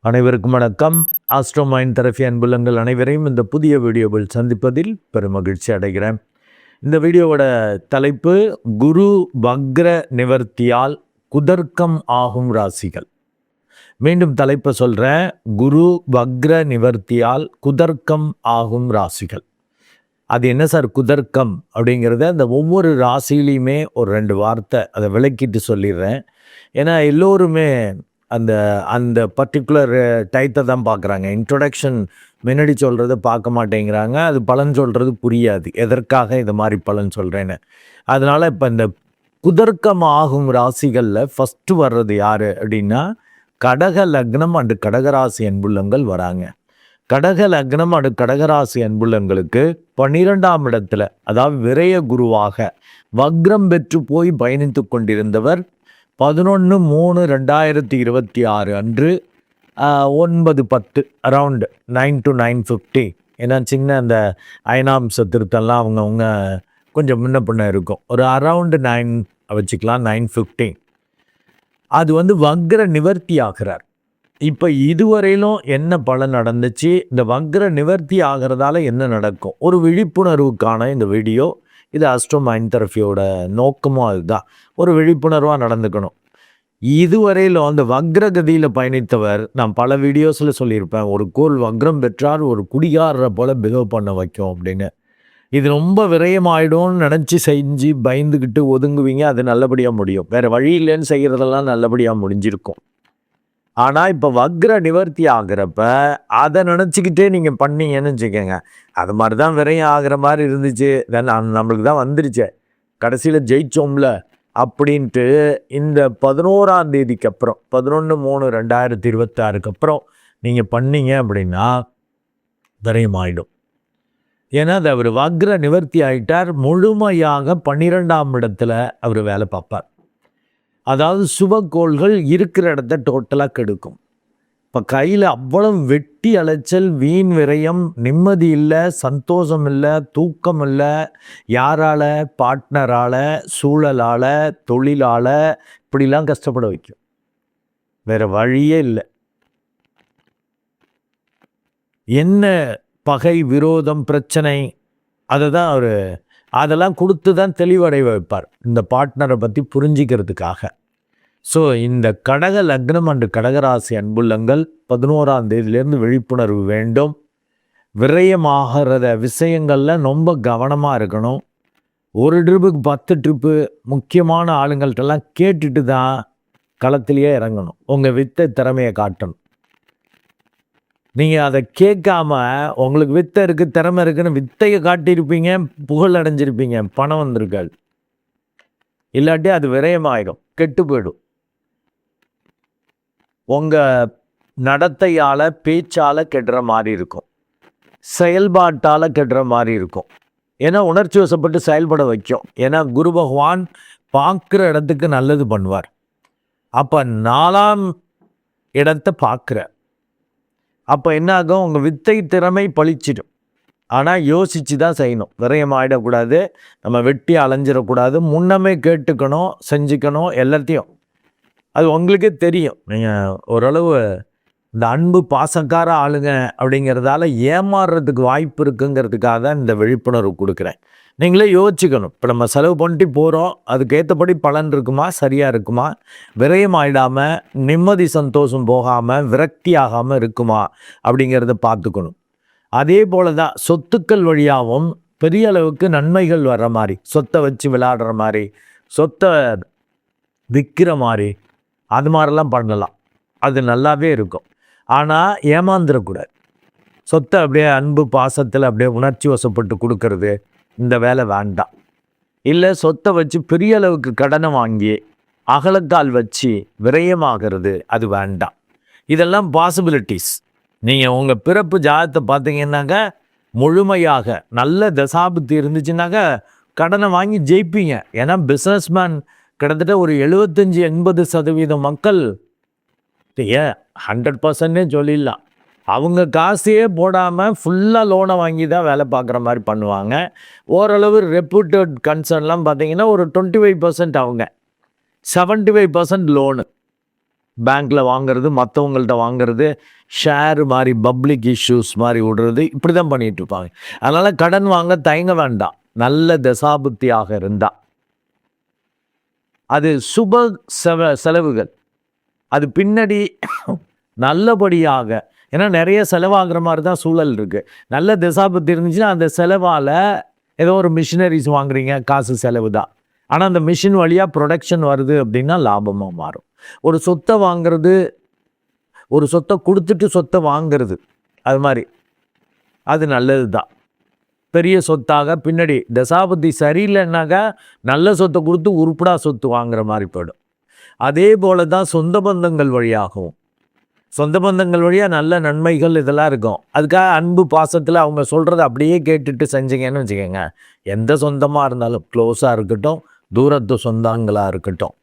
அனைவருக்கும் வணக்கம். Astro mind therapy அன்புள்ளங்கள் அனைவரையும் இந்த புதிய வீடியோவில் சந்திப்பதில் பெருமகிழ்ச்சி அடைகிறேன். இந்த வீடியோவோட தலைப்பு குரு வக்ர நிவர்த்தியால் குதர்க்கம் ஆகும் ராசிகள். மீண்டும் தலைப்பை சொல்கிறேன். குரு வக்ர நிவர்த்தியால் குதர்க்கம் ஆகும் ராசிகள். அது என்ன சார் குதர்க்கம் அப்படிங்கிறத அந்த ஒவ்வொரு ராசியிலையுமே ஒரு 2 வார்த்தை அதை விளக்கிட்டு சொல்லிடுறேன். ஏன்னா எல்லோருமே அந்த அந்த பர்டிகுலர் டைத்தை தான் பார்க்குறாங்க. இன்ட்ரொடக்ஷன் முன்னாடி சொல்கிறத பார்க்க மாட்டேங்கிறாங்க. அது பலன் சொல்கிறது புரியாது, எதற்காக இது மாதிரி பலன் சொல்கிறேன்னு. அதனால் இப்போ இந்த குதர்க்கம் ஆகும் ராசிகளில் ஃபஸ்ட்டு வர்றது யார் அப்படின்னா கடக லக்னம் அண்டு கடகராசி அன்புள்ளங்கள் வராங்க. கடக லக்னம் அண்டு கடகராசி அன்புள்ளங்களுக்கு 12ஆம் இடத்துல, அதாவது விரய குருவாக வக்ரம் பெற்று போய் பயணித்து கொண்டிருந்தவர் 11/3/2026 அன்று 9:10 அரவுண்ட் 9 to 9:50. ஏன்னா சின்ன அந்த அயனாம்ச திருத்தம்லாம் அவங்கவுங்க கொஞ்சம் முன்ன பின்ன இருக்கும். ஒரு அரவுண்டு 9 வச்சுக்கலாம், 9:50. அது வக்ர நிவர்த்தி ஆகிறார். இப்போ இதுவரையிலும் என்ன பலன் நடந்துச்சு, இந்த வக்ர நிவர்த்தி ஆகிறதால என்ன நடக்கும், ஒரு விழிப்புணர்வுக்கான இந்த வீடியோ. இது ஆஸ்ட்ரோ மைண்ட் தெரபியோட நோக்கமும் அதுதான், ஒரு விழிப்புணர்வாக நடந்துக்கணும். இதுவரையிலும் அந்த வக்ரகதியில் பயணித்தவர் நான் பல வீடியோஸில் சொல்லியிருப்பேன். ஒரு கோள் வக்ரம் பெற்றால் ஒரு குடிகாரரை போல் பிஹேவ் பண்ண வைக்கும் அப்படின்னு. இது ரொம்ப விரயமாயிடும்னு நினச்சி செஞ்சு பயந்துக்கிட்டு ஒதுங்குவீங்க. அது நல்லபடியாக முடியும். வேறு வழி இல்லைன்னு செய்கிறதெல்லாம் நல்லபடியாக முடிஞ்சிருக்கும். ஆனால் இப்போ வக்ர நிவர்த்தி ஆகிறப்ப அதை நினச்சிக்கிட்டே நீங்கள் பண்ணீங்கன்னு வச்சுக்கோங்க, அது மாதிரி தான் விரயம் ஆகிற மாதிரி இருந்துச்சு, நம்மளுக்கு தான் வந்துருச்சு, கடைசியில் ஜெயிச்சோம்ல அப்படின்ட்டு இந்த 11ஆம் தேதிக்கு அப்புறம் 11/3/2026 அப்புறம் நீங்கள் பண்ணீங்க அப்படின்னா விரயம் ஆகிடும். ஏன்னா அது அவர் வக்ர நிவர்த்தி ஆகிட்டார். முழுமையாக 12ஆம் இடத்துல அவர் வேலை பார்ப்பார். அதாவது சுபக்கோள்கள் இருக்கிற இடத்த டோட்டலாக கெடுக்கும். இப்போ கையில் அவ்வளவு வெட்டி அலைச்சல், வீண் விரயம், நிம்மதி இல்லை, சந்தோஷம் இல்லை, தூக்கம் இல்லை. யாரால்? பார்ட்னரால், சூழலால், தொழிலால், இப்படிலாம் கஷ்டப்பட வைக்கும். வேறு வழியே இல்லை. என்ன பகை, விரோதம், பிரச்சனை, அதை தான் அவர் அதெல்லாம் கொடுத்து தான் தெளிவடைய வைப்பார், இந்த பார்ட்னரை பற்றி புரிஞ்சிக்கிறதுக்காக. ஸோ இந்த கடக லக்னம் அண்டு கடகராசி அன்புள்ளங்கள் 11ஆம் தேதியிலேருந்து விழிப்புணர்வு வேண்டும். விரயமாகிறத விஷயங்களில் ரொம்ப கவனமாக இருக்கணும். ஒரு ட்ரிப்புக்கு 10 ட்ரிப்பு முக்கியமான ஆளுங்கள்ட்டெல்லாம் கேட்டுட்டு தான் களத்திலேயே இறங்கணும். உங்கள் வித்தை திறமையை காட்டணும். நீங்கள் அதை கேட்காம உங்களுக்கு வித்தை இருக்குது, திறமை இருக்குதுன்னு வித்தையை காட்டியிருப்பீங்க, புகழ் அடைஞ்சிருப்பீங்க, பணம் வந்திருக்காது. இல்லாட்டி அது விரயமாயிடும், கெட்டு போயிடும். உங்கள் நடத்தையால், பேச்சால் கெடுற மாதிரி இருக்கும், செயல்பாட்டால் கெடுற மாதிரி இருக்கும். ஏன்னா உணர்ச்சி வசப்பட்டு செயல்பட வைக்கும். ஏன்னா குரு பகவான் பார்க்குற இடத்துக்கு நல்லது பண்ணுவார். அப்போ 4ஆம் இடத்தை பார்க்குற அப்போ என்ன ஆகும், உங்கள் வித்தை திறமை பழிச்சிடும். ஆனால் யோசித்து தான் செய்யணும். விரயம் ஆகிடக்கூடாது, நம்ம வெட்டி அலைஞ்சிடக்கூடாது. முன்னமே கேட்டுக்கணும், செஞ்சுக்கணும் எல்லாத்தையும். அது உங்களுக்கே தெரியும். நீங்கள் ஓரளவு இந்த அன்பு பாசக்கார ஆளுங்க அப்படிங்கிறதால ஏமாறுறதுக்கு வாய்ப்பு இருக்குங்கிறதுக்காக தான் இந்த விழிப்புணர்வு கொடுக்குறேன். நீங்களே யோசிச்சுக்கணும். இப்போ நம்ம செலவு பண்ணிட்டு போகிறோம், அதுக்கு ஏற்றபடி பலன் இருக்குமா, சரியாக இருக்குமா, விரயம் ஆகிடாமல், நிம்மதி சந்தோஷம் போகாமல், விரக்தி ஆகாமல் இருக்குமா அப்படிங்கிறத பார்த்துக்கணும். அதே போல் தான் சொத்துக்கள் வழியாகவும் பெரிய அளவுக்கு நன்மைகள் வர்ற மாதிரி, சொத்தை வச்சு விளையாடுற மாதிரி, சொத்தை விற்கிற மாதிரி, அது மாதிரிலாம் பண்ணலாம். அது நல்லாவே இருக்கும். ஆனால் ஏமாந்துடக்கூடாது. சொத்தை அப்படியே அன்பு பாசத்தில் அப்படியே உணர்ச்சி வசப்பட்டு கொடுக்கறது, இந்த வேலை வேண்டாம். இல்லை சொத்தை வச்சு பெரிய அளவுக்கு கடனை வாங்கி அகலக்கால் வச்சு விரயமாகிறது, அது வேண்டாம். இதெல்லாம் பாசிபிலிட்டிஸ். நீங்கள் உங்கள் பிறப்பு ஜாதகத்தை பார்த்தீங்கன்னாக்க முழுமையாக நல்ல தசாபுத்தி இருந்துச்சுன்னாக்க கடனை வாங்கி ஜெயிப்பீங்க. ஏன்னா பிஸ்னஸ்மேன் கிட்டத்தட்ட ஒரு 75-80% மக்கள் 100%நே சொல்லிடலாம், அவங்க காசையே போடாமல் ஃபுல்லாக லோனை வாங்கி தான் வேலை பார்க்குற மாதிரி பண்ணுவாங்க. ஓரளவு ரெப்யூட்டட் கன்சர்ன்லாம் பார்த்தீங்கன்னா ஒரு 25% அவங்க, 75% லோனு. பேங்க்கில் வாங்குறது, மற்றவங்கள்ட்ட வாங்குறது, ஷேரு மாதிரி பப்ளிக் இஷ்யூஸ் மாதிரி விடுறது, இப்படி தான் பண்ணிகிட்டு இருப்பாங்க. அதனால் கடன் வாங்க தயங்க வேண்டாம். நல்ல தசாபுத்தியாக இருந்தால் அது சுப செலவுகள், அது பின்னாடி நல்லபடியாக, ஏன்னா நிறைய செலவாகிற மாதிரி தான் சூழல் இருக்குது. நல்ல தசாபுத்தி இருந்துச்சுன்னா அந்த செலவால் ஏதோ ஒரு மிஷினரிஸ் வாங்குறீங்க, காசு செலவு தான். ஆனால் அந்த மிஷின் வழியாக ப்ரொடக்ஷன் வருது அப்படின்னா லாபமாக மாறும். ஒரு சொத்தை வாங்கிறது, ஒரு சொத்தை கொடுத்துட்டு சொத்தை வாங்கிறது, அது மாதிரி அது நல்லது தான். பெரிய சொத்தாக பின்னாடி தசாபுத்தி சரியில்லைன்னாக்கா நல்ல சொத்தை கொடுத்து உருப்படா சொத்து வாங்குற மாதிரி போயிடும். அதே போல தான் சொந்த பந்தங்கள் வழியாகவும், சொந்த பந்தங்கள் வழியாக நல்ல நன்மைகள் இதெல்லாம் இருக்கும். அதுக்காக அன்பு பாசத்தில் அவங்க சொல்கிறத அப்படியே கேட்டுட்டு செஞ்சீங்கன்னு வச்சுக்கோங்க, எந்த சொந்தமாக இருந்தாலும் க்ளோஸாக இருக்கட்டும், தூரத்து சொந்தங்களாக இருக்கட்டும்,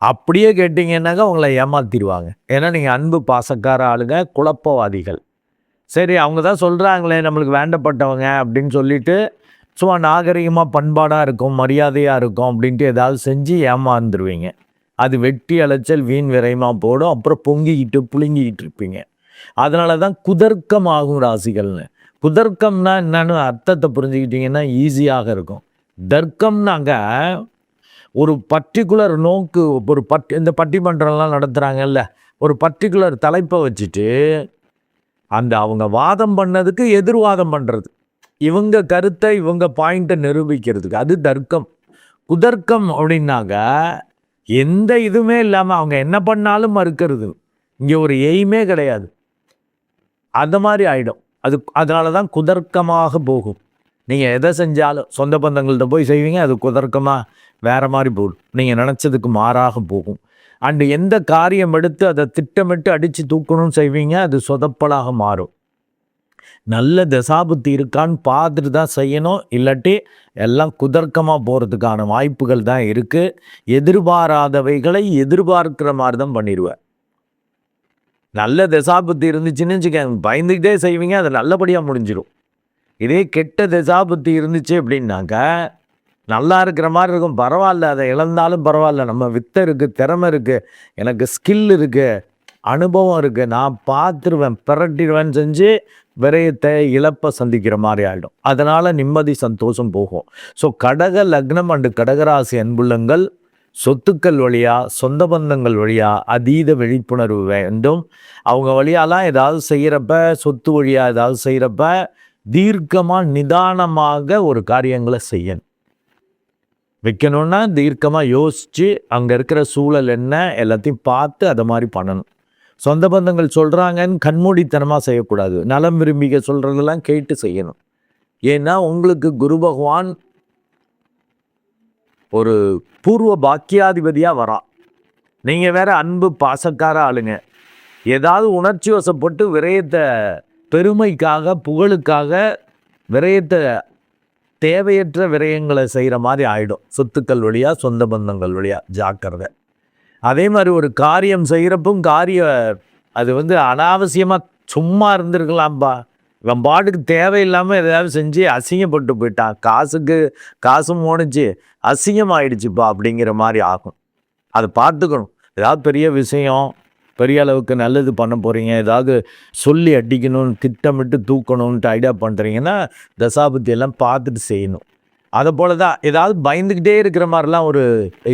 அப்படியே கேட்டிங்கன்னாக்கா உங்களை ஏமாற்றிடுவாங்க. ஏன்னா நீங்கள் அன்பு பாசக்கார ஆளுங்க, குழப்பவாதிகள். சரி, அவங்க தான் சொல்கிறாங்களே நம்மளுக்கு வேண்டப்பட்டவங்க அப்படின்னு சொல்லிட்டு சும்மா நாகரிகமாக பண்பாடாக இருக்கும், மரியாதையாக இருக்கும் அப்படின்ட்டு ஏதாவது செஞ்சு ஏமாந்துருவீங்க. அது வெட்டி அலைச்சல், வீண் விரைமாக போடும். அப்புறம் பொங்கிக்கிட்டு புழுங்கிக்கிட்டு இருப்பீங்க. அதனால தான் குதர்க்கமாகும் ராசிகள்னு. குதர்க்கம்னா என்னன்னு அர்த்தத்தை புரிஞ்சுக்கிட்டிங்கன்னா ஈஸியாக இருக்கும். தர்க்கம்னாங்க ஒரு பர்டிகுலர் நோக்கு, ஒரு இந்த பட்டிமன்றம்லாம் நடத்துகிறாங்கல்ல, ஒரு பர்டிகுலர் தலைப்பை வச்சுட்டு அந்த அவங்க வாதம் பண்ணதுக்கு எதிர்வாதம் பண்ணுறது, இவங்க கருத்தை இவங்க பாயிண்ட்டை நிரூபிக்கிறதுக்கு, அது தர்க்கம். குதர்க்கம் அப்படின்னாக்க எந்த இதுவுமே இல்லாமல் அவங்க என்ன பண்ணாலும் மறுக்கிறது, இங்கே ஒரு எய்மே கிடையாது, அந்த மாதிரி ஆகிடும். அதனால தான் குதர்க்கமாக போகும். நீங்கள் எதை செஞ்சாலும் சொந்த பந்தங்கள்கிட்ட போய் செய்வீங்க, அது குதர்க்கமாக வேறு மாதிரி போகும், நீங்கள் நினச்சதுக்கு மாறாக போகும். அண்டு எந்த காரியம் எடுத்து அதை திட்டமிட்டு அடித்து தூக்கணும்னு செய்வீங்க, அது சொதப்பலாக மாறும். நல்ல தசாபுத்தி இருக்கான்னு பார்த்துட்டு தான் செய்யணும், இல்லாட்டி எல்லாம் குதர்க்கமாக போகிறதுக்கான வாய்ப்புகள் தான் இருக்குது. எதிர்பாராதவைகளை எதிர்பார்க்கிற மாதிரி தான் பண்ணிடுவேன். நல்ல தசாபுத்தி இருந்துச்சுன்னு வச்சுக்கோங்க, பயந்துக்கிட்டே செய்வீங்க, அது நல்லபடியாக முடிஞ்சிடும். இதே கெட்ட தசாபுத்தி இருந்துச்சு அப்படின்னாக்கா நல்லா இருக்கிற மாதிரி இருக்கும், பரவாயில்ல, அதை இழந்தாலும் பரவாயில்ல, நம்ம வித்தை இருக்குது, திறமை இருக்குது, எனக்கு ஸ்கில் இருக்குது, அனுபவம் இருக்குது, நான் பார்த்துருவேன், பிரட்டிடுவேன் செஞ்சு விரயத்தை இழப்பை சந்திக்கிற மாதிரி ஆகிடும். அதனால் நிம்மதி சந்தோஷம் போகும். ஸோ கடக லக்னம் அண்டு கடகராசி அன்புள்ளங்கள் சொத்துக்கள் வழியாக, சொந்த பந்தங்கள் வழியாக அதீத விழிப்புணர்வு வேண்டும். அவங்க வழியாலாம் ஏதாவது செய்கிறப்ப, சொத்து வழியாக ஏதாவது செய்கிறப்ப தீர்க்கமாக நிதானமாக ஒரு காரியங்களை செய்யணும். வைக்கணுன்னா தீர்க்கமாக யோசித்து அங்கே இருக்கிற சூழல் என்ன எல்லாத்தையும் பார்த்து அதை மாதிரி பண்ணணும். சொந்த பந்தங்கள் சொல்கிறாங்கன்னு கண்மூடித்தனமாக செய்யக்கூடாது. நலம் விரும்பிக்க சொல்கிறதெல்லாம் கேட்டு செய்யணும். ஏன்னா உங்களுக்கு குரு பகவான் ஒரு பூர்வ பாக்கியாதிபதியாக வரா. நீங்கள் வேற அன்பு பாசக்கார ஆளுங்க. ஏதாவது உணர்ச்சி வசப்பட்டு விரயத்தை பெருமைக்காக புகழுக்காக விரயத்தை தேவையற்ற விரயங்களை செய்கிற மாதிரி ஆகிடும். சொத்துக்கள் வழியாக, சொந்த பந்தங்கள் வழியாக ஜாக்கிரதை. அதே மாதிரி ஒரு காரியம் செய்கிறப்பும் அது அனாவசியமாக சும்மா இருந்திருக்கலாம்பா, இவன் பாட்டுக்கு தேவையில்லாமல் எதாவது செஞ்சு அசிங்கப்பட்டு போயிட்டான், காசும் ஓடிச்சு, அசிங்கமாயிடுச்சுப்பா அப்படிங்கிற மாதிரி ஆகும். அதை பார்த்துக்கணும். ஏதாவது பெரிய விஷயம், பெரிய அளவுக்கு நல்லது பண்ண போகிறீங்க, ஏதாவது சொல்லி அடிக்கணும்னு திட்டமிட்டு தூக்கணும்ன்ட்டு ஐடியா பண்ணுறீங்கன்னா தசாபுத்தி எல்லாம் பார்த்துட்டு செய்யணும். அதை போல தான் ஏதாவது பயந்துக்கிட்டே இருக்கிற மாதிரிலாம் ஒரு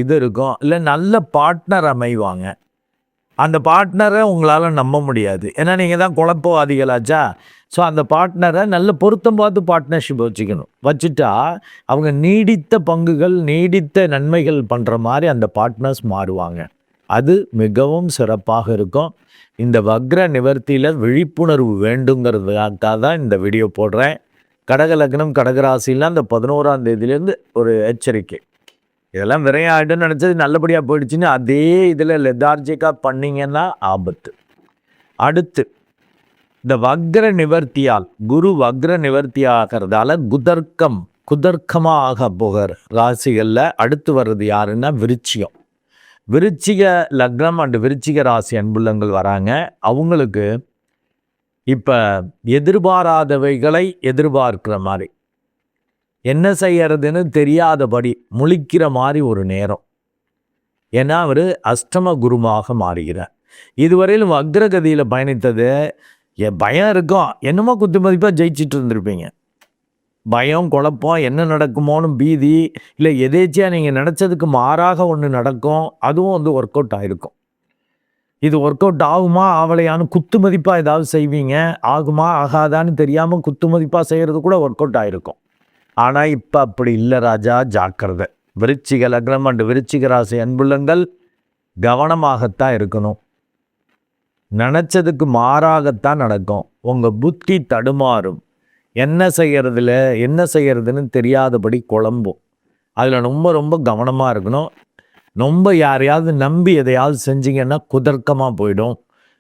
இது இருக்கும். இல்லை நல்ல பார்ட்னர் அமைவாங்க, அந்த பார்ட்னரை உங்களால் நம்ப முடியாது, ஏன்னா நீங்கள் தான் குழப்பவாதிகளாச்சா. ஸோ அந்த பார்ட்னரை நல்ல பொருத்தம் பார்த்து பார்ட்னர்ஷிப் வச்சுட்டா அவங்க நீடித்த பங்குகள், நீடித்த நன்மைகள் பண்ணுற மாதிரி அந்த பார்ட்னர்ஸ் மாறுவாங்க. அது மிகவும் சிறப்பாக இருக்கும். இந்த வக்ர நிவர்த்தியில் விழிப்புணர்வு வேண்டுங்கிறதுக்காக தான் இந்த வீடியோ போடுறேன். கடக லக்னம் கடகராசிலாம் அந்த 11ஆம் தேதியிலேருந்து ஒரு எச்சரிக்கை. இதெல்லாம் விரையாயிடுன்னு நினச்சது நல்லபடியாக போயிடுச்சுன்னு அதே இதில் லெதார்ஜிக்காக பண்ணிங்கன்னா ஆபத்து. அடுத்து இந்த வக்ர நிவர்த்தியால், குரு வக்ர நிவர்த்தி ஆகிறதால குதர்க்கமாக போகிற ராசிகளில் அடுத்து வர்றது யாருன்னா விருச்சிகம். விருச்சிக லக்னம் அண்டு விருச்சிக ராசி அன்புள்ளங்கள் வராங்க. அவங்களுக்கு இப்போ எதிர்பாராதவைகளை எதிர்பார்க்கிற மாதிரி, என்ன செய்யறதுன்னு தெரியாதபடி முழிக்கிற மாதிரி ஒரு நேரம். ஏன்னா அவர் அஷ்டம குருமாக மாறுகிறார். இதுவரையிலும் அக்ரகதியில் பயணித்தது பயம் இருக்கும், என்னமோ குத்து மதிப்பாக ஜெயிச்சிட்டு இருந்திருப்பீங்க. பயம், குழப்பம், என்ன நடக்குமோன்னு பீதி, இல்லை எதேச்சியாக நீங்கள் நினச்சதுக்கு மாறாக ஒன்று நடக்கும், அதுவும் வந்து ஒர்க் அவுட் ஆகிருக்கும். இது ஒர்க் அவுட் ஆகுமா ஆகலையான்னு குத்து மதிப்பாக ஏதாவது செய்வீங்க, ஆகுமா ஆகாதான்னு தெரியாமல் குத்து மதிப்பாக செய்கிறது கூட ஒர்க் அவுட் ஆகிருக்கும். ஆனால் இப்போ அப்படி இல்லை ராஜா, ஜாக்கிரதை. விருச்சிக லக்னம் அண்டு விருச்சிக ராசி அன்புள்ளங்கள் கவனமாகத்தான் இருக்கணும். நினச்சதுக்கு மாறாகத்தான் நடக்கும். உங்கள் புத்தி தடுமாறும். என்ன செய்யறதுன்னு தெரியாதபடி குழம்பும். அதில் ரொம்ப ரொம்ப கவனமாக இருக்கணும். ரொம்ப யாரையாவது நம்பி எதையாவது செஞ்சிங்கன்னா குதர்க்கமாக போயிடும்.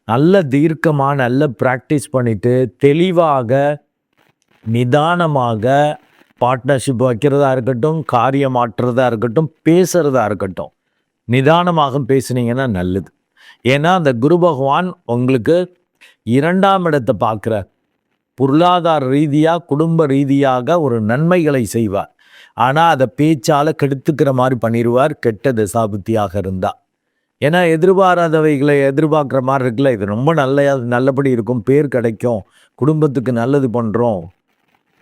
நல்ல தீர்க்கமாக நல்ல ப்ராக்டிஸ் பண்ணிவிட்டு தெளிவாக நிதானமாக பார்ட்னர்ஷிப் வைக்கிறதா இருக்கட்டும், காரியம் மாற்றுறதா இருக்கட்டும், பேசுகிறதா இருக்கட்டும், நிதானமாக பேசுனீங்கன்னா நல்லது. ஏன்னா அந்த குரு பகவான் உங்களுக்கு 2ஆம் இடத்தை பார்க்குறார். பொருளாதார ரீதியாக குடும்ப ரீதியாக ஒரு நன்மைகளை செய்வார். ஆனால் அதை பேச்சால் கெடுத்துக்கிற மாதிரி பண்ணிடுவார், கெட்ட தசாபுத்தியாக இருந்தால். ஏன்னா எதிர்பாராதவைகளை எதிர்பார்க்குற மாதிரி இருக்குல்ல, இது ரொம்ப நல்லபடி இருக்கும், பேர் கிடைக்கும், குடும்பத்துக்கு நல்லது பண்ணுறோம்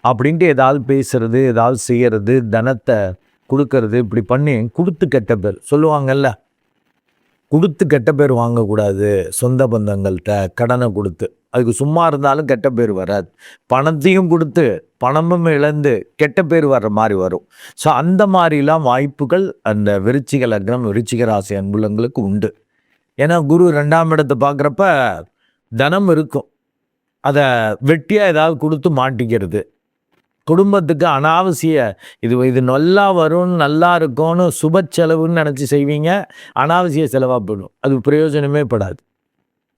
அப்படின்ட்டு ஏதாவது பேசுறது, ஏதாவது செய்கிறது, தனத்தை கொடுக்கறது, இப்படி பண்ணி கொடுத்து கெட்ட பேர் சொல்லுவாங்கல்ல. கொடுத்து கெட்ட பேர் வாங்கக்கூடாது. சொந்த பந்தங்கள்கிட்ட கடனை கொடுத்து, அதுக்கு சும்மா இருந்தாலும் கெட்ட பேர் வராது. பணத்தையும் கொடுத்து பணமும் இழந்து கெட்ட பேர் வர்ற மாதிரி வரும். ஸோ அந்த மாதிரிலாம் வாய்ப்புகள் அந்த விருச்சிக லக்னம் விருச்சிக ராசி அன்புள்ளங்களுக்கு உண்டு. ஏன்னா குரு 2ஆம் இடத்தை பார்க்குறப்ப தனம் இருக்கும், அதை வெட்டியாக ஏதாவது கொடுத்து மாட்டிக்கிறது. குடும்பத்துக்கு அனாவசிய இது நல்லா வரும், நல்லா இருக்கும்னு சுப செலவுன்னு நினச்சி செய்வீங்க, அனாவசிய செலவாக போயிடும். அது பிரயோஜனமே படாது,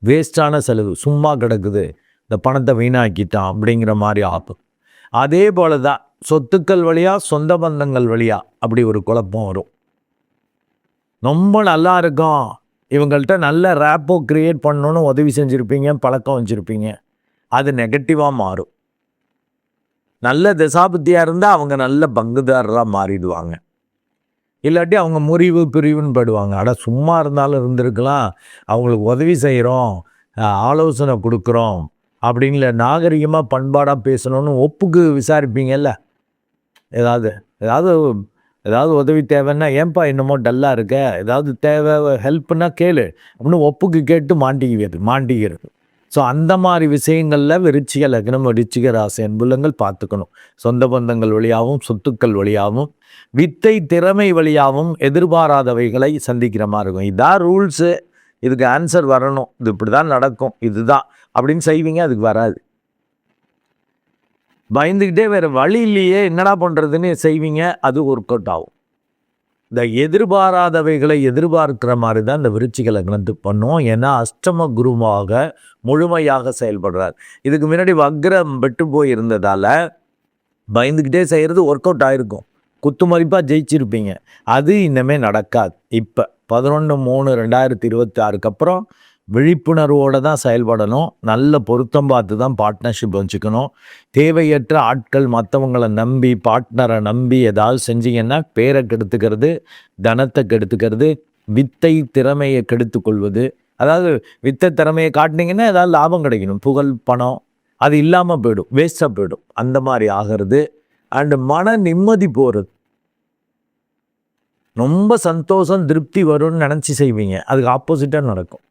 வேஸ்டான செலவு, சும்மா கிடக்குது, இந்த பணத்தை வீணாக்கிட்டான் அப்படிங்கிற மாதிரி ஆகும். அதே போல தான் சொத்துக்கள் வழியாக சொந்த பந்தங்கள் வழியாக அப்படி ஒரு குழப்பம் வரும். ரொம்ப நல்லா இருக்கும், இவங்கள்ட்ட நல்ல ரேப்போ க்ரியேட் பண்ணணுன்னு உதவி செஞ்சுருப்பீங்க, பழக்கம் வச்சுருப்பீங்க, அது நெகட்டிவாக மாறும். நல்ல தசாபுத்தியாக இருந்தால் அவங்க நல்ல பங்குதாரராக மாறிடுவாங்க. இல்லாட்டி அவங்க முறிவு பிரிவுன்னு போயிடுவாங்க. அட சும்மா இருந்தாலும் இருந்திருக்கலாம், அவங்களுக்கு உதவி செய்கிறோம், ஆலோசனை கொடுக்குறோம் அப்படின்ல நாகரிகமாக பண்பாடாக பேசணும்னு ஒப்புக்கு விசாரிப்பீங்கல்ல. ஏதாவது உதவி தேவைன்னா, ஏன்பா என்னமோ டல்லாக இருக்க, ஏதாவது தேவை ஹெல்ப்னா கேளு அப்படின்னு ஒப்புக்கு கேட்டு மாண்டிக்கிறது. ஸோ அந்த மாதிரி விஷயங்களில் விருச்சிக லக்னம் விருச்சிக ராசி அன்புள்ளங்கள் பார்த்துக்கணும். சொந்த பந்தங்கள் வழியாகவும் சொத்துக்கள் வழியாகவும் வித்தை திறமை வழியாகவும் எதிர்பாராதவைகளை சந்திக்கிற மாதிரி இருக்கும். இதான் ரூல்ஸு, இதுக்கு ஆன்சர் வரணும், இது இப்படி தான் நடக்கும், இதுதான் அப்படின்னு செய்வீங்க, அதுக்கு வராது. பயந்துக்கிட்டே வேறு வழி இல்லையே என்னடா பண்ணுறதுன்னு செய்வீங்க, அது ஒர்க் அவுட் ஆகும். இந்த எதிர்பாராதவைகளை எதிர்பார்க்கிற மாதிரி தான் இந்த விருச்சிக லக்னத்துக்கு பண்ணுவோம். ஏன்னா அஷ்டம குருவாக முழுமையாக செயல்படுறார். இதுக்கு முன்னாடி வக்ரம் பெற்று போய் இருந்ததால் பயந்துக்கிட்டே செய்கிறது ஒர்க் அவுட் ஆகிருக்கும், குத்து மதிப்பாக ஜெயிச்சிருப்பீங்க. அது இன்னமே நடக்காது. இப்போ 11/3/2026 அப்புறம் விழிப்புணர்வோடு தான் செயல்படணும். நல்ல பொருத்தம் பார்த்து தான் பார்ட்னர்ஷிப் வச்சுக்கணும். தேவையற்ற ஆட்கள் மற்றவங்களை நம்பி பார்ட்னரை நம்பி ஏதாவது செஞ்சிங்கன்னா பேரை கெடுத்துக்கிறது, தனத்தை கெடுத்துக்கிறது, வித்தை திறமையை கெடுத்து கொள்வது. அதாவது வித்தை திறமையை காட்டினீங்கன்னா ஏதாவது லாபம் கிடைக்கணும், புகழ் பணம் அது இல்லாமல் போயிடும், வேஸ்ட்டாக போயிடும். அந்த மாதிரி ஆகிறது. அண்டு மன நிம்மதி போகிறது. ரொம்ப சந்தோஷம் திருப்தி வரும்னு நினச்சி செய்வீங்க, அதுக்கு ஆப்போசிட்டாக நடக்கும்.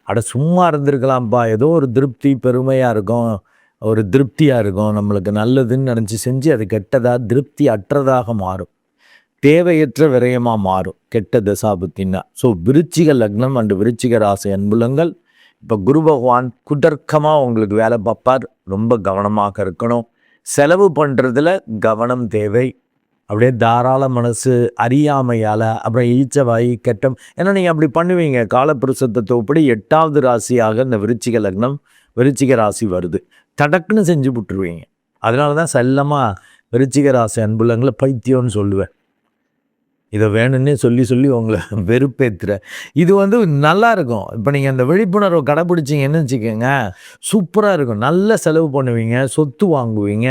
அட சும்மா இருந்திருக்கலாம்ப்பா, ஏதோ ஒரு திருப்தி பெருமையாக இருக்கும், ஒரு திருப்தியாக இருக்கும், நம்மளுக்கு நல்லதுன்னு நினச்சி செஞ்சு அது கெட்டதாக திருப்தி அற்றதாக மாறும், தேவையற்ற விரயமாக மாறும், கெட்ட தசாபுத்தின்னா. ஸோ விருச்சிக லக்னம் அண்டு விருச்சிக ராசி அன்புள்ளங்கள் இப்போ குரு பகவான் குதர்க்கமாக உங்களுக்கு வேலை பார்ப்பார். ரொம்ப கவனமாக இருக்கணும். செலவு பண்ணுறதுல கவனம் தேவை. அப்படியே தாராள மனசு, அறியாமையால், அப்புறம் ஈச்சவாய் கெட்டம், ஏன்னா நீங்கள் அப்படி பண்ணுவீங்க. காலப்புருஷத்தோப்படி 8வது ராசியாக இந்த விருச்சிக லக்னம் விருச்சிக ராசி வருது, தடக்குன்னு செஞ்சு விட்டுருவீங்க. அதனால தான் செல்லமாக விருச்சிக ராசி அன்புள்ளங்களை பைத்தியம்னு சொல்லுவேன். இதை வேணும்னே சொல்லி உங்களை வெறுப்பேற்றுற. இது நல்லா இருக்கும். இப்போ நீங்கள் அந்த விழிப்புணர்வை கடைப்பிடிச்சிங்கன்னு வச்சுக்கோங்க, சூப்பராக இருக்கும். நல்ல செலவு பண்ணுவீங்க, சொத்து வாங்குவீங்க,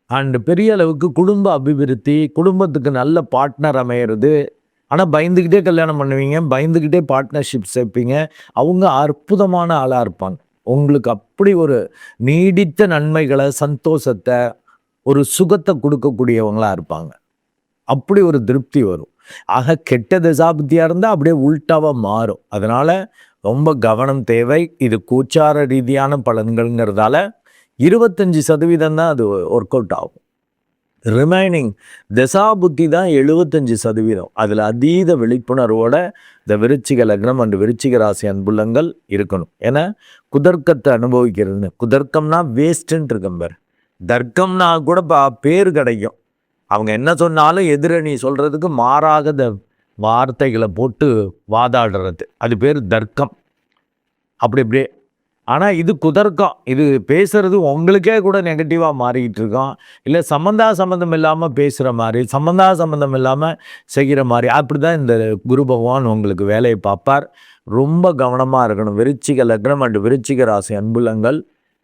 அண்டு பெரிய அளவுக்கு குடும்ப அபிவிருத்தி, குடும்பத்துக்கு நல்ல பார்ட்னர் அமையிறது, ஆனால் பயந்துக்கிட்டே கல்யாணம் பண்ணுவீங்க, பயந்துக்கிட்டே பார்ட்னர்ஷிப் சேர்ப்பீங்க. அவங்க அற்புதமான ஆளாக இருப்பாங்க. உங்களுக்கு அப்படி ஒரு நீடித்த நன்மைகளை, சந்தோஷத்தை, ஒரு சுகத்தை கொடுக்கக்கூடியவங்களா இருப்பாங்க. அப்படி ஒரு திருப்தி வரும். ஆக கெட்ட தசாபுத்தியாக இருந்தால் அப்படியே உள்டாவாக மாறும். அதனால் ரொம்ப கவனம் தேவை. இது கோச்சார ரீதியான பலன்கள்ங்கிறதால 25% தான் அது ஒர்க் அவுட் ஆகும். ரிமைனிங் தசாபுத்தி தான் 75%. அதில் அதீத விழிப்புணர்வோட இந்த விருச்சிக லக்னம் அண்டு விருச்சிக ராசி அன்புள்ளங்கள் இருக்கணும். ஏன்னா குதர்க்கத்தை அனுபவிக்கிறதுன்னு, குதர்க்கம்னா வேஸ்ட்டுன்ட்டு இருக்கும் பாரு, தர்க்கம்னா கூட பேர் கிடைக்கும். அவங்க என்ன சொன்னாலும் எதிரணி சொல்கிறதுக்கு மாறாக வார்த்தைகளை போட்டு வாதாடுறது, அது பேர் தர்க்கம். அப்படி இப்படியே. ஆனால் இது குதர்க்கம். இது பேசுகிறது உங்களுக்கே கூட நெகட்டிவாக மாறிக்கிட்டு இருக்கோம். இல்லை சம்மந்தம் இல்லாமல் பேசுகிற மாதிரி, சம்மந்தம் இல்லாமல் செய்கிற மாதிரி. அப்படி தான் இந்த குரு பகவான் உங்களுக்கு வேலையை பார்ப்பார். ரொம்ப கவனமாக இருக்கணும். விருச்சிக லக்னம் அண்டு விருச்சிக ராசி அன்புள்ளங்கள்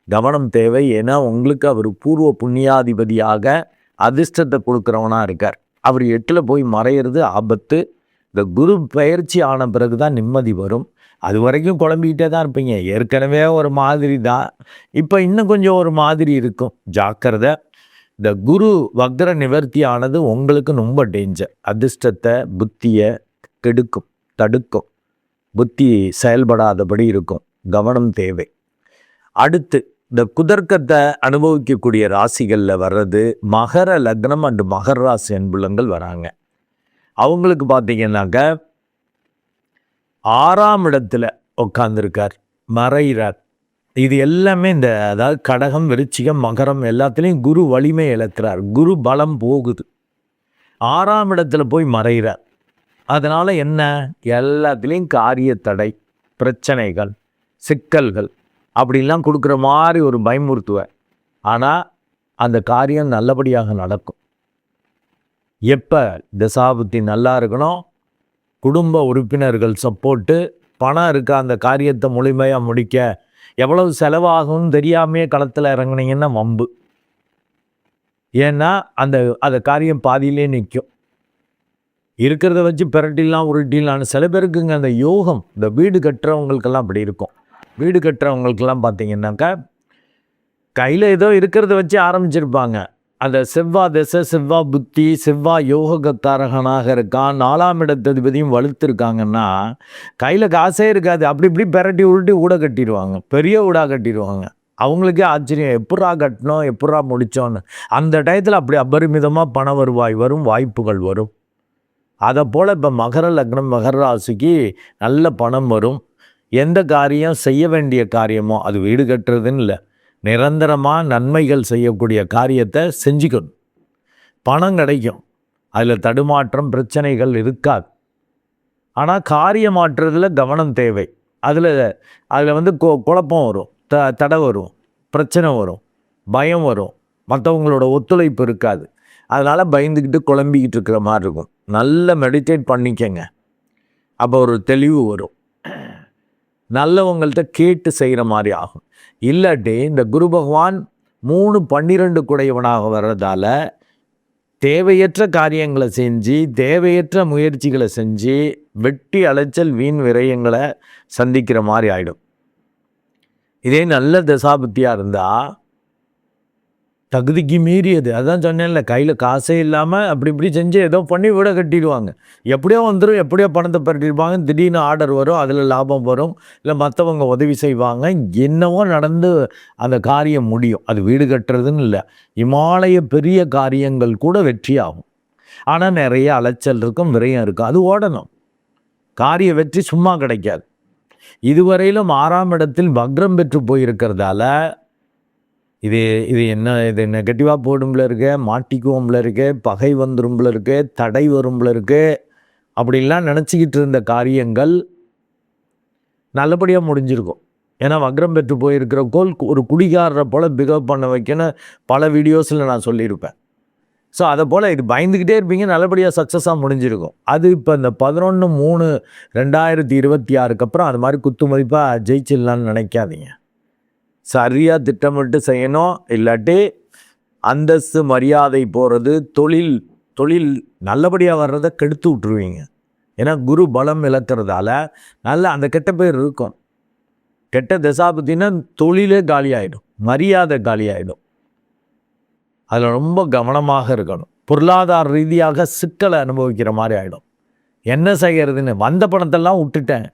கவனம் தேவை. ஏன்னா உங்களுக்கு அவர் பூர்வ புண்ணியாதிபதியாக அதிர்ஷ்டத்தை கொடுக்குறவனாக இருக்கார். அவர் 8ல் போய் மறையிறது ஆபத்து. இந்த குரு பயிற்சி ஆன பிறகு தான் நிம்மதி வரும். அது வரைக்கும் குழம்பிக்கிட்டே தான் இருப்பீங்க. ஏற்கனவே ஒரு மாதிரி தான், இப்போ இன்னும் கொஞ்சம் ஒரு மாதிரி இருக்கும். ஜாக்கிரதை. இந்த குரு வக்ர நிவர்த்தி ஆனது உங்களுக்கு ரொம்ப டேஞ்சர். அதிர்ஷ்டத்தை, புத்தியை கெடுக்கும், தடுக்கும். புத்தி செயல்படாதபடி இருக்கும். கவனம் தேவை. அடுத்து இந்த குதர்க்கத்தை அனுபவிக்கக்கூடிய ராசிகளில் வர்றது மகர லக்னம் அண்டு மகர ராசி அன்புள்ளங்கள் வராங்க. அவங்களுக்கு பார்த்தீங்கன்னாக்க 6ஆம் இடத்துல உட்காந்துருக்கார், மறைகிறார். இது எல்லாமே இந்த அதாவது கடகம், விருச்சிகம், மகரம் எல்லாத்துலேயும் குரு வலிமை இழக்கிறார். குரு பலம் போகுது. 6ஆம் இடத்துல போய் மறைகிறார். அதனால் என்ன, எல்லாத்துலேயும் காரிய தடை, பிரச்சனைகள், சிக்கல்கள் அப்படின்லாம் கொடுக்குற மாதிரி ஒரு பயமுறுத்துவேன். ஆனால் அந்த காரியம் நல்லபடியாக நடக்கும். எப்போ தசாபுத்தி நல்லா இருக்கணும், குடும்ப உறுப்பினர்கள் சப்போர்ட்டு, பணம் இருக்க அந்த காரியத்தை முழுமையாக முடிக்க எவ்வளவு செலவாகும்னு தெரியாமையே களத்தில் இறங்குனீங்கன்னா வம்பு. ஏன்னா அந்த காரியம் பாதியிலே நிற்கும். இருக்கிறத வச்சு பிரட்டிலாம் உருட்டிலான்னு சில பேருக்குங்க அந்த யோகம். இந்த வீடு கட்டுறவங்களுக்கெல்லாம் அப்படி இருக்கும். வீடு கட்டுறவங்களுக்கெல்லாம் பார்த்தீங்கன்னாக்கா கையில் ஏதோ இருக்கிறத வச்சு ஆரம்பிச்சிருப்பாங்க. அந்த செவ்வாய் திசை, செவ்வாய் புத்தி, செவ்வாய் யோகக்காரகனாக இருக்கான், 4ஆம் இடத்ததிபதியும் வலுத்திருக்காங்கன்னா கையில் காசே இருக்காது. அப்படி இப்படி பிரட்டி உருட்டி ஊட கட்டிடுவாங்க, பெரிய ஊடாக கட்டிடுவாங்க. அவங்களுக்கே ஆச்சரியம், எப்படா கட்டணும், எப்படா முடித்தோன்னு. அந்த டயத்தில் அப்படி அபரிமிதமாக பண வருவாய் வரும், வாய்ப்புகள் வரும். அதை போல் இப்போ மகர லக்னம் மகர ராசிக்கு நல்ல பணம் வரும். எந்த காரியம் செய்ய வேண்டிய காரியமோ, அது வீடு கட்டுறதுன்னு இல்லை, நிரந்தரமாக நன்மைகள் செய்யக்கூடிய காரியத்தை செஞ்சுக்கணும். பணம் கிடைக்கும், அதில் தடுமாற்றம் பிரச்சனைகள் இருக்காது. ஆனால் காரியம் மாற்றுறதுல கவனம் தேவை. அதில் வந்து குழப்பம் வரும், தடை வரும், பிரச்சனை வரும், பயம் வரும், மற்றவங்களோட ஒத்துழைப்பு இருக்காது. அதனால் பயந்துக்கிட்டு குழம்பிக்கிட்டு இருக்கிற மாதிரி இருக்கும். நல்ல மெடிடேட் பண்ணிக்கங்க, அப்போ ஒரு தெளிவு வரும். நல்லவங்கள்ட்ட கேட்டு செய்கிற மாதிரி ஆகும். இல்லாட்டி இந்த குரு பகவான் 3-12 குடையவனாக வர்றதால தேவையற்ற காரியங்களை செஞ்சு, தேவையற்ற முயற்சிகளை செஞ்சு வெட்டி அலைச்சல், வீண் விரயங்களை சந்திக்கிற மாதிரி ஆகிடும். இதே நல்ல தசாபுத்தியாக இருந்தால் தகுதிக்கு மீறியது, அதான் சொன்னேன்ல, கையில் காசே இல்லாமல் அப்படி இப்படி செஞ்சு ஏதோ பண்ணி வீட கட்டிடுவாங்க. எப்படியோ வந்துடும், எப்படியோ பணத்தை பரட்டிடுவாங்க. திடீர்னு ஆர்டர் வரும், அதில் லாபம் வரும், இல்லை மற்றவங்க உதவி செய்வாங்க, என்னவோ நடந்து அந்த காரியம் முடியும். அது வீடு கட்டுறதுன்னு இல்லை, இமாலய பெரிய காரியங்கள் கூட வெற்றியாகும். ஆனால் நிறைய அலைச்சல் இருக்கும், விரயம் இருக்கும், அது ஓடணும். காரிய வெற்றி சும்மா கிடைக்காது. இதுவரையிலும் 6ஆம் இடத்தில் வக்ரம் பெற்று போயிருக்கிறதால இது இது நெகட்டிவாக போடும்ல இருக்க, மாட்டிக்குவோம்ல இருக்க, பகை வந்துரும்ல இருக்க, தடை வரும்ல இருக்க, அப்படின்லாம் நினச்சிக்கிட்டு இருந்த காரியங்கள் நல்லபடியாக முடிஞ்சிருக்கும். ஏன்னா வக்ரம் பெற்று போயிருக்கிற கோல் ஒரு குடிகாரரை போல் பிகேவ் பண்ண வைக்கணும் பல வீடியோஸில் நான் சொல்லியிருப்பேன். ஸோ அதை போல் இது பயந்துக்கிட்டே இருப்பீங்க, நல்லபடியாக சக்ஸஸாக முடிஞ்சிருக்கும். அது இப்போ இந்த 11/3/2026 அப்புறம் அது மாதிரி குத்து மதிப்பாக ஜெயிச்சிடலான்னு நினைக்காதீங்க. சரியாக திட்டமிட்டு செய்யணும். இல்லாட்டி அந்தஸ்து மரியாதை போகிறது, தொழில் நல்லபடியாக வர்றதை கெடுத்து விட்ருவீங்க. ஏன்னா குரு பலம் இழக்கிறதால நல்ல அந்த கெட்ட பேர் இருக்கும். கெட்ட தசாபுத்தின்னா தொழிலே காலியாயிடும், மரியாதை காலியாயிடும். அதில் ரொம்ப கவனமாக இருக்கணும். பொருளாதார ரீதியாக சிக்கலை அனுபவிக்கிற மாதிரி ஆகிடும். என்ன செய்கிறதுன்னு வந்த பணத்தெல்லாம் விட்டுட்டேன்,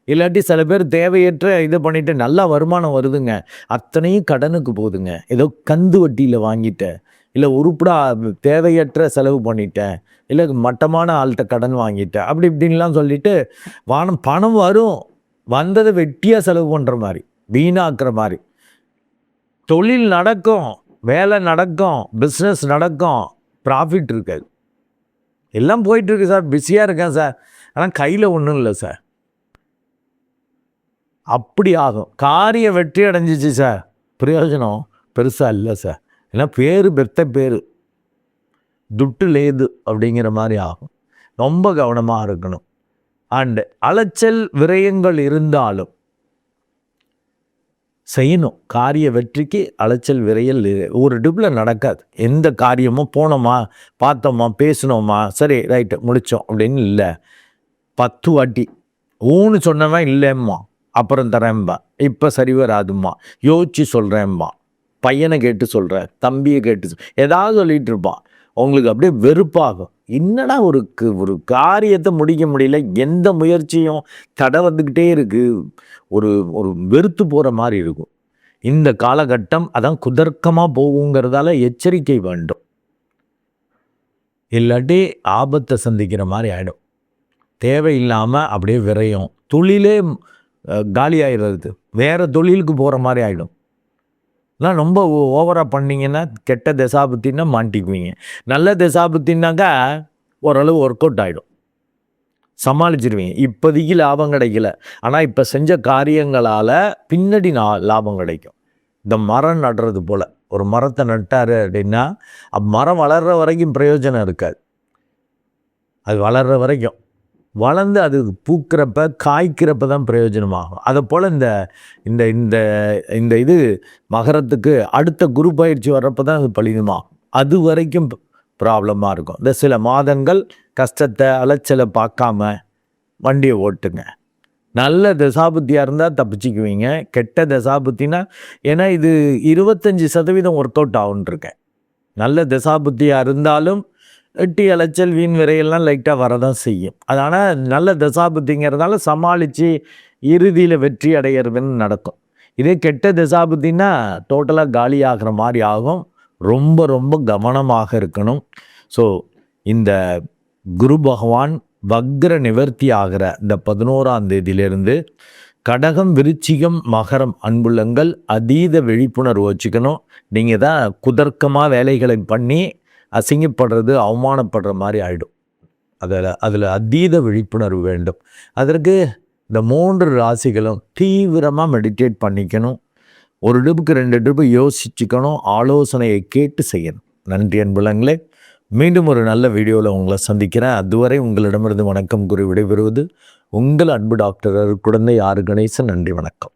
இல்லாட்டி சில பேர் தேவையற்ற இது பண்ணிவிட்டு நல்லா வருமானம் வருதுங்க, அத்தனையும் கடனுக்கு போகுதுங்க. ஏதோ கந்து வட்டியில் வாங்கிட்டேன், இல்லை உருப்படா தேவையற்ற செலவு பண்ணிட்டேன், இல்லை மட்டமான ஆள்கிட்ட கடன் வாங்கிட்டேன், அப்படி இப்படின்லாம் சொல்லிட்டு பணம் வரும், வந்ததை வெட்டியாக செலவு பண்ணுற மாதிரி, வீணாக்குற மாதிரி. தொழில் நடக்கும், வேலை நடக்கும், பிஸ்னஸ் நடக்கும், ப்ராஃபிட் இருக்காது. எல்லாம் போயிட்டுருக்கு சார், பிஸியாக இருக்கேன் சார், ஆனால் கையில் ஒன்றும் இல்லை சார். அப்படி ஆகும். காரியம் வெற்றி அடைஞ்சிச்சு சார், பிரயோஜனம் பெருசாக இல்லை சார். ஏன்னா பேர் பெத்த பேர் துட்டு லேது அப்படிங்கிற மாதிரி ஆகும். ரொம்ப கவனமாக இருக்கணும். அண்டு அலைச்சல் விரயங்கள் இருந்தாலும் செய்யணும். காரிய வெற்றிக்கு அலைச்சல் விரையல் ஒரு டிப்பில் நடக்காது. எந்த காரியமும் போனோமா, பார்த்தோமா, பேசினோமா, சரி ரைட்டு முடித்தோம் அப்படின்னு இல்லை. 10 வாட்டி ஊன்னு சொன்னவன் இல்லைம்மா, அப்புறம் தரேன்பா, இப்போ சரி வராதும்மா, யோசிச்சு சொல்கிறேம்மா, பையனை கேட்டு சொல்கிறேன், தம்பியை கேட்டு ஏதாவது சொல்லிகிட்டு இருப்பான். உங்களுக்கு அப்படியே வெறுப்பாகும். என்னடா ஒரு காரியத்தை முடிக்க முடியல, எந்த முயற்சியும் தடை வந்துக்கிட்டே இருக்குது, ஒரு வெறுத்து போகிற மாதிரி இருக்கும். இந்த காலகட்டம் அதான் குதர்க்கமாக போகுங்கிறதால எச்சரிக்கை வேண்டும், இல்லாட்டி ஆபத்தை சந்திக்கிற மாதிரி ஆகிடும். தேவையில்லாமல் அப்படியே விரையும், தொழிலே காலி ஆகிடுறது, வேறு தொழிலுக்கு போகிற மாதிரி ஆகிடும். எல்லாம் ரொம்ப ஓவராக பண்ணிங்கன்னா கெட்ட தசாபுத்தின்னா மாட்டிக்குவீங்க. நல்ல தசாபுத்தின்னாக்கா ஓரளவு ஒர்க் அவுட் ஆகிடும், சமாளிச்சிருவீங்க. இப்போதைக்கு லாபம் கிடைக்கல, ஆனால் இப்போ செஞ்ச காரியங்களால் பின்னாடி லாபம் கிடைக்கும். இந்த மரம் நடுறது போல், ஒரு மரத்தை நட்டார் அப்படின்னா மரம் வளர்கிற வரைக்கும் பிரயோஜனம் இருக்காது. அது வளர்கிற வரைக்கும், வளர்ந்து அது பூக்கிறப்ப காய்க்கிறப்ப தான் பிரயோஜனமாகும். அதை போல் இந்த இந்த இந்த இந்த இது மகரத்துக்கு அடுத்த குரு பயிற்சி வர்றப்போ தான் அது பலிதமாகும். அது வரைக்கும் ப்ராப்ளமாக இருக்கும். இந்த சில மாதங்கள் கஷ்டத்தை அலைச்சலை பார்க்காம வண்டியை ஓட்டுங்க. நல்ல தசாபுத்தியாக இருந்தால் தப்பிச்சிக்குவீங்க. கெட்ட தசாபுத்தினா, ஏன்னா இது 25% ஒர்க் அவுட் ஆகுன்ட்ருக்கேன். நல்ல தசாபுத்தியாக இருந்தாலும் எட்டி அலைச்சல் வீண் விரையெல்லாம் லைட்டாக வரதான் செய்யும். அதனால் நல்ல தசாபுத்திங்கிறதால சமாளித்து இறுதியில் வெற்றி அடையிறதுன்னு நடக்கும். இதே கெட்ட தசாபுத்தின்னா டோட்டலாக காலி ஆகிற மாதிரி ஆகும். ரொம்ப ரொம்ப கவனமாக இருக்கணும். ஸோ இந்த குரு பகவான் வக்ர நிவர்த்தி ஆகிற இந்த 11ஆம் தேதியிலிருந்து கடகம், விருச்சிகம், மகரம் அன்புள்ளங்கள் அதீத விழிப்புணர்வு வச்சுக்கணும். நீங்கள் தான் குதர்க்கமாக வேலைகளை பண்ணி அசிங்கப்படுறது, அவமானப்படுற மாதிரி ஆகிடும். அதில் அதீத விழிப்புணர்வு வேண்டும். அதற்கு இந்த 3 ராசிகளும் தீவிரமாக மெடிடேட் பண்ணிக்கணும். ஒரு ட்ரிப்புக்கு 2 ட்ரிப்பு யோசிச்சுக்கணும், ஆலோசனையை கேட்டு செய்யணும். நன்றி அன்புள்ளங்களே, மீண்டும் ஒரு நல்ல வீடியோவில் உங்களை சந்திக்கிறேன். அதுவரை உங்களிடமிருந்து வணக்கம் கூறி விடைபெறுவது உங்கள் அன்பு டாக்டர் குழந்தை ஆர் கணேசன். நன்றி, வணக்கம்.